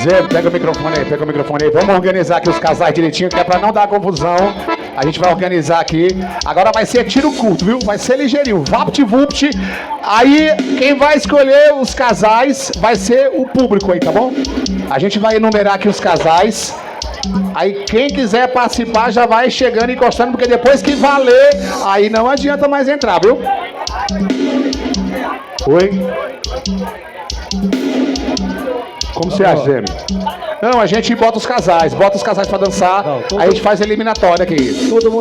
Gê, pega o microfone aí. Vamos organizar aqui os casais direitinho, que é pra não dar confusão. A gente vai organizar aqui. Agora vai ser tiro curto, viu? Vai ser ligeirinho. Vapt-vupt. Aí, quem vai escolher os casais vai ser o público aí, tá bom? A gente vai enumerar aqui os casais. Aí, quem quiser participar já vai chegando e encostando, porque depois que valer, aí não adianta mais entrar, viu? Oi? Como você acha, Gêmeo? Não, a gente bota os casais pra dançar, aí a gente faz a eliminatória aqui.